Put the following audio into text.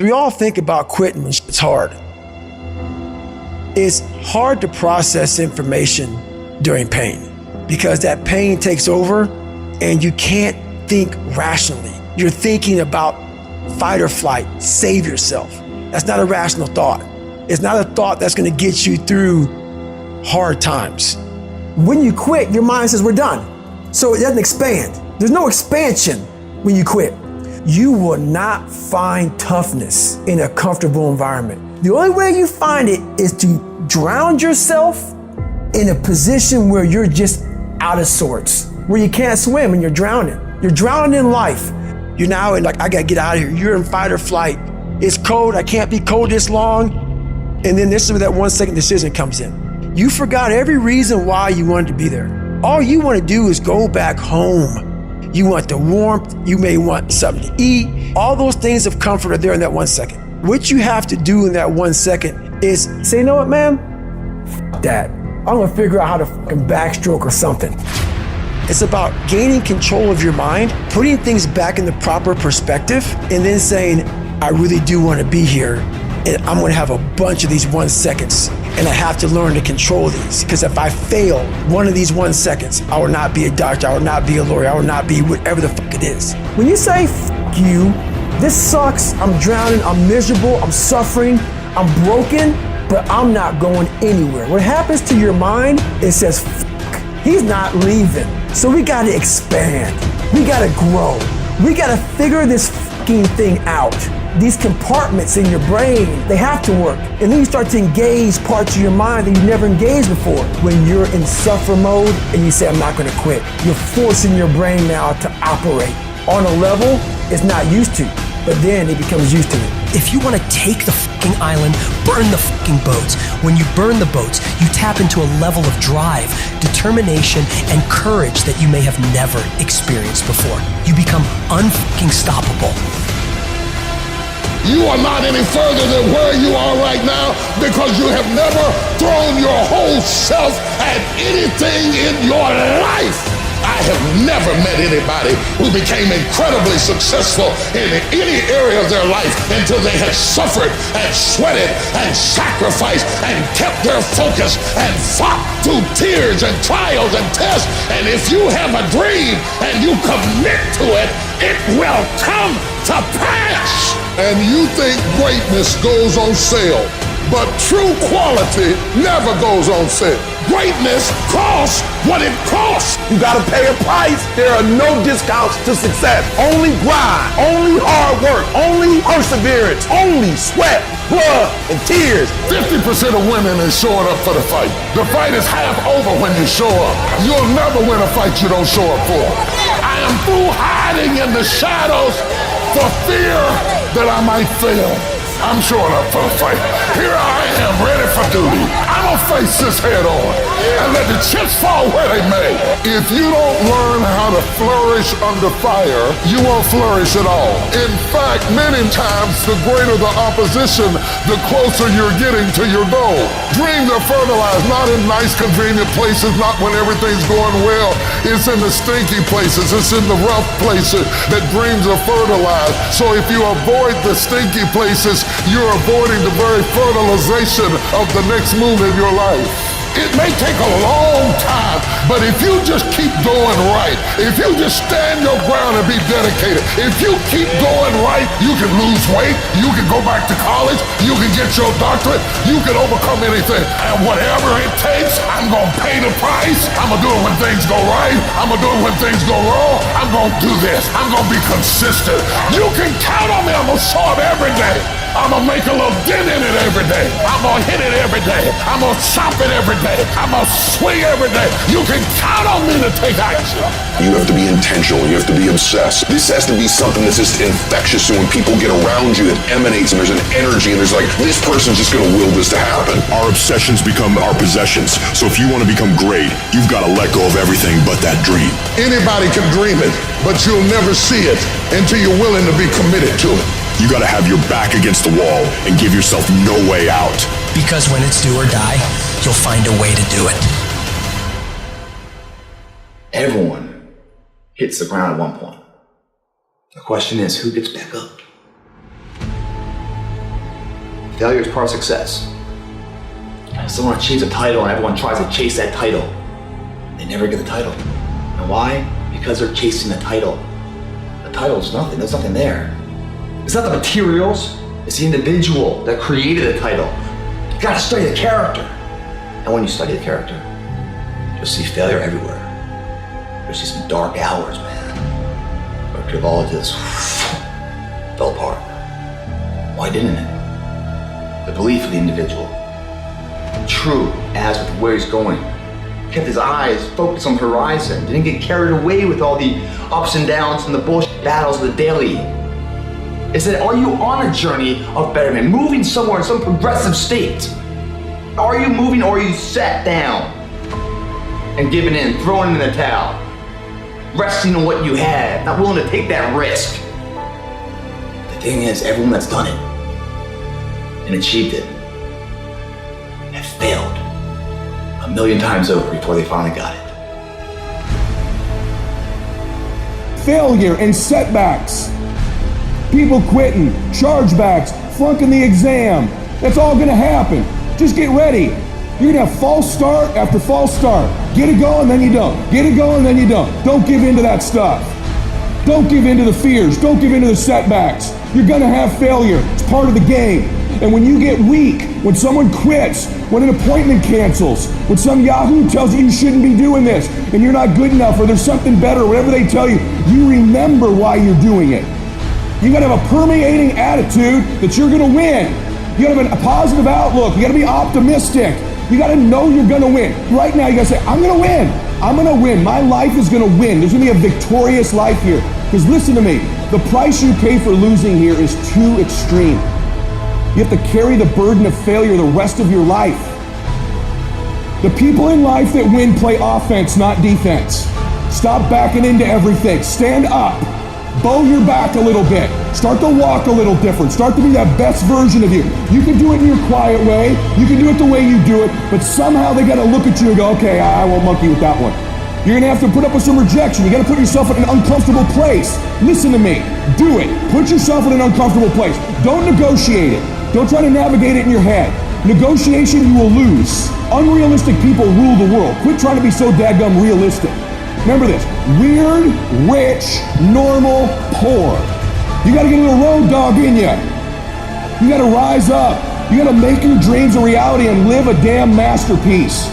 We all think about quitting when it's hard. It's hard to process information during pain because that pain takes over and you can't think rationally. You're thinking about fight or flight, save yourself. That's not a rational thought. It's not a thought that's gonna get you through hard times. When you quit, your mind says we're done. So it doesn't expand. There's no expansion when you quit. You will not find toughness in a comfortable environment. The only way you find it is to drown yourself in a position where you're just out of sorts, where you can't swim and you're drowning. You're drowning in life. You're now in like, I gotta get out of here. You're in fight or flight. It's cold, I can't be cold this long. And then this is where that 1 second decision comes in. You forgot every reason why you wanted to be there. All you wanna do is go back home. You want the warmth, you may want something to eat. All those things of comfort are there in that 1 second. What you have to do in that 1 second is say, you know what, man? F that. I'm gonna figure out how to fucking backstroke or something. It's about gaining control of your mind, putting things back in the proper perspective, and then saying, I really do wanna be here, and I'm gonna have a bunch of these 1 seconds. And I have to learn to control these, because if I fail one of these 1 seconds, I will not be a doctor, I will not be a lawyer, I will not be whatever the fuck it is. When you say, fuck you, this sucks, I'm drowning, I'm miserable, I'm suffering, I'm broken, but I'm not going anywhere. What happens to your mind, it says, fuck, he's not leaving. So we gotta expand, we gotta grow, we gotta figure this fucking thing out. These compartments in your brain, they have to work. And then you start to engage parts of your mind that you never engaged before. When you're in suffer mode and you say, I'm not gonna quit, you're forcing your brain now to operate on a level it's not used to, but then it becomes used to it. If you wanna take the fucking island, burn the fucking boats. When you burn the boats, you tap into a level of drive, determination, and courage that you may have never experienced before. You become unfucking stoppable. You are not any further than where you are right now because you have never thrown your whole self at anything in your life. I have never met anybody who became incredibly successful in any area of their life until they had suffered and sweated and sacrificed and kept their focus and fought through tears and trials and tests. And if you have a dream and you commit to it, it will come to pass. And you think greatness goes on sale, but true quality never goes on sale. Greatness costs what it costs. You gotta pay a price. There are no discounts to success. Only grind, only hard work, only perseverance, only sweat, blood, and tears. 50% of women is showing up for the fight. The fight is half over when you show up. You'll never win a fight you don't show up for. I am through hiding in the shadows for fear that I might fail. I'm showing up for the fight. Here I am, ready for duty. I'm gonna face this head on and let the chips fall where they may. If you don't learn how to flourish under fire, you won't flourish at all. In fact, many times, the greater the opposition, the closer you're getting to your goal. Dreams are fertilized, not in nice, convenient places, not when everything's going well. It's in the stinky places, it's in the rough places that dreams are fertilized. So if you avoid the stinky places, you're avoiding the very fertilization of the next move in your life. It may take a long time, but if you just keep going right, if you just stand your ground and be dedicated, if you keep going right, you can lose weight, you can go back to college, you can get your doctorate, you can overcome anything. And whatever it takes, I'm gonna pay the price. I'm gonna do it when things go right. I'm gonna do it when things go wrong. I'm gonna do this. I'm gonna be consistent. You can count on me. I'm gonna show up every day. I'm gonna make a little dent in it every day. I'm gonna hit it every day. I'm gonna chop it every day. I'm gonna swing every day. You can count on me to take action. You have to be intentional. You have to be obsessed. This has to be something that's just infectious. So when people get around you, it emanates and there's an energy and there's like, this person's just gonna will this to happen. Our obsessions become our possessions. So if you want to become great, you've got to let go of everything but that dream. Anybody can dream it, but you'll never see it until you're willing to be committed to it. You got to have your back against the wall and give yourself no way out. Because when it's do or die, you'll find a way to do it. Everyone hits the ground at one point. The question is, who gets back up? Failure is part of success. Someone achieves a title and everyone tries to chase that title. They never get the title. And why? Because they're chasing the title. The title is nothing. There's nothing there. It's not the materials. It's the individual that created the title. You gotta study the character. And when you study the character, you'll see failure everywhere. You'll see some dark hours, man. Where it could have all just fell apart. Why didn't it? The belief of the individual. True as with where he's going. Kept his eyes focused on the horizon. Didn't get carried away with all the ups and downs and the bullshit battles of the daily. It said, are you on a journey of betterment? Moving somewhere in some progressive state? Are you moving or are you sat down and giving in, throwing in the towel? Resting on what you have, not willing to take that risk. The thing is, everyone that's done it and achieved it have failed 1,000,000 times over before they finally got it. Failure and setbacks. People quitting, chargebacks, flunking the exam. That's all gonna happen. Just get ready. You're gonna have false start after false start. Get it going, then you don't. Get it going, then you don't. Don't give in to that stuff. Don't give in to the fears. Don't give in to the setbacks. You're gonna have failure. It's part of the game. And when you get weak, when someone quits, when an appointment cancels, when some Yahoo tells you you shouldn't be doing this, and you're not good enough, or there's something better, whatever they tell you, you remember why you're doing it. You gotta have a permeating attitude that you're gonna win. You gotta have a positive outlook. You gotta be optimistic. You gotta know you're gonna win. Right now, you gotta say, I'm gonna win. I'm gonna win. My life is gonna win. There's gonna be a victorious life here. Because listen to me, the price you pay for losing here is too extreme. You have to carry the burden of failure the rest of your life. The people in life that win play offense, not defense. Stop backing into everything. Stand up. Bow your back a little bit. Start to walk a little different. Start to be that best version of you. You can do it in your quiet way. You can do it the way you do it. But somehow they got to look at you and go, okay, I won't monkey with that one. You're going to have to put up with some rejection. You got to put yourself in an uncomfortable place. Listen to me. Do it. Put yourself in an uncomfortable place. Don't negotiate it. Don't try to navigate it in your head. Negotiation, you will lose. Unrealistic people rule the world. Quit trying to be so dadgum realistic. Remember this, weird, rich, normal, poor. You gotta get a little road dog in you. You gotta rise up. You gotta make your dreams a reality and live a damn masterpiece.